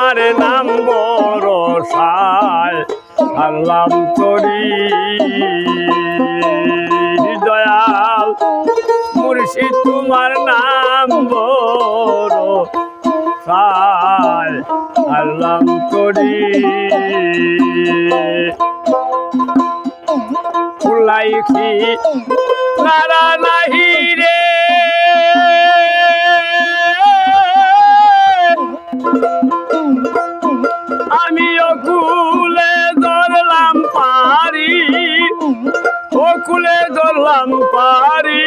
তোমার নাম বরসায় সারলাম তরি দয়াল মুর্শিদ তোমার নাম বরসায় সারলাম তরি ফুলাইখি নারা নাহি রে আমিও কুলে ধরলাম পারি ও কুলে ধরলাম পারি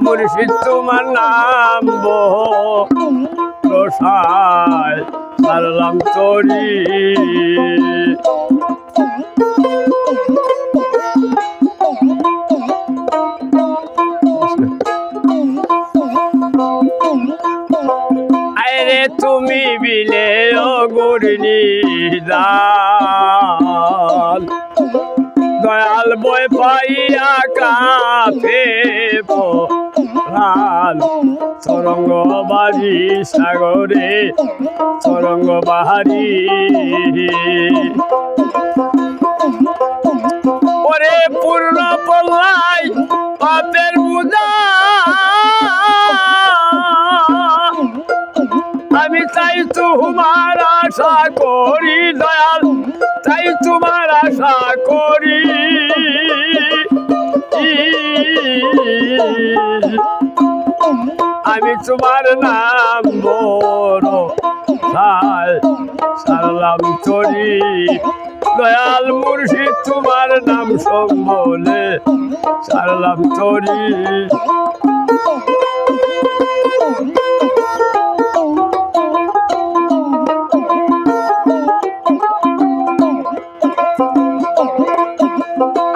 মুর্শিদ তোমার নাম বরসায় সারলাম তরি আরে তুমি বিলে অগুরনি দাল দয়াল বয় পাইয়া কাফে প্রাণ তরঙ্গ বাজি সাগরে তরঙ্গ বাহারি ওরে পূর্ণ পল্লাই পাপের বুঝা আমি তাই তোমার আশা করি দয়াল তাই তোমার আশা করি আমি তোমার নাম বরসায় সারলাম তরি দয়াল মুর্শিদ তোমার নাম সম্বলে সারলাম তরি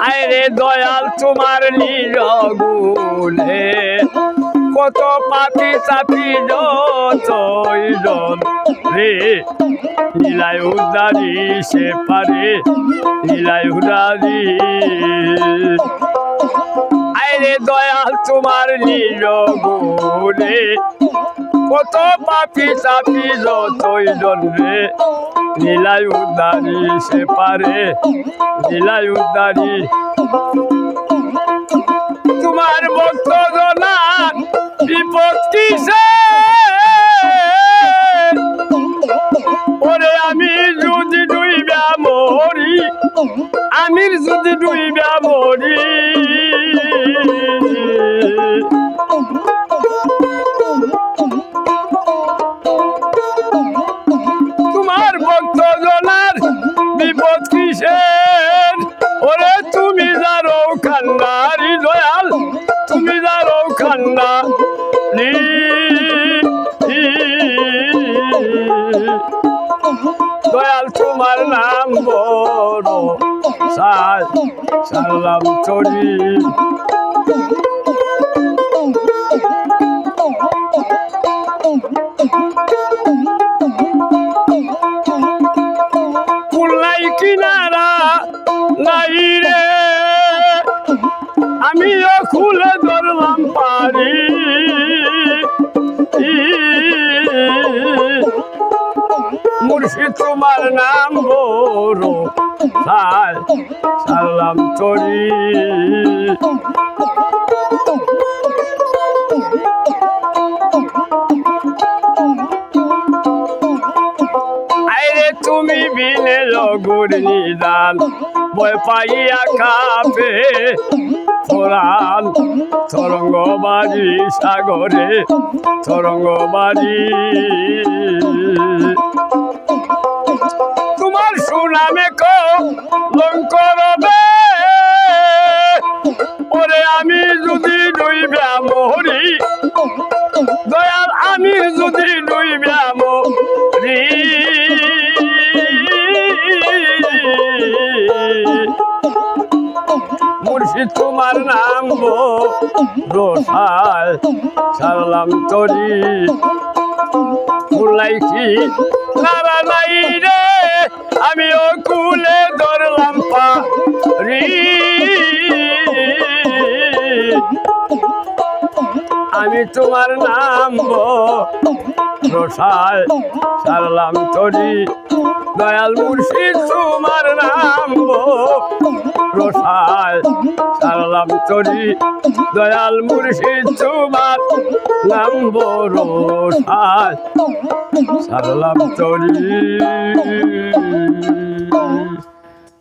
আরে দয়াল তোমার নিরগুলে কত পাপি চাপি যতজন রে নীলায় উদারি সে পারে নীলায় উদারি আরে দয়াল তোমার নিরগুলে কত পাপি চাপি যতজন রে নীলায় উদারি সে পারে নীলায় উদারি তোমার ভক্ত জনা বিপদ কিসে ওরে আমি যদি ডুইবা মরি আমির যদি ডুইবা মরি তোমার ভক্ত জনার বিপদ কিসের ওরে তুমি যারো খান্নারি দয়াল তুমি যারো খান্না দয়াল তোমার নাম বরসায় সারলাম তরি কুলাই কিনারা নাই রে আমিও খুলে ধরলাম পারি মুর্শিদ তোমার নাম বরসায় সারলাম তরি আরে তুমি বিনে লগুর নিদান বয় পাইয়া কাপে ফোরান তরঙ্গ বাজি সাগরে তরঙ্গ বাজি তোমার সুনামে কলঙ্ক রবে ওরে আমি যদি ডুইবা মরি দয়াল আমি যদি ডুইবা মরি মুর্শিদ তোমার নাম বরসায় সারলাম তরি ফুলাইখি নারা নাই রে আমিও কুলে ধরলাম পারি আমি তোমার নাম রসায় সারলাম তরি দয়াল মুর্শিদ তোমার নাম রসায় সারলাম তরি দয়াল মুর্শিদ তোমার নাম রসায় সারলাম তরি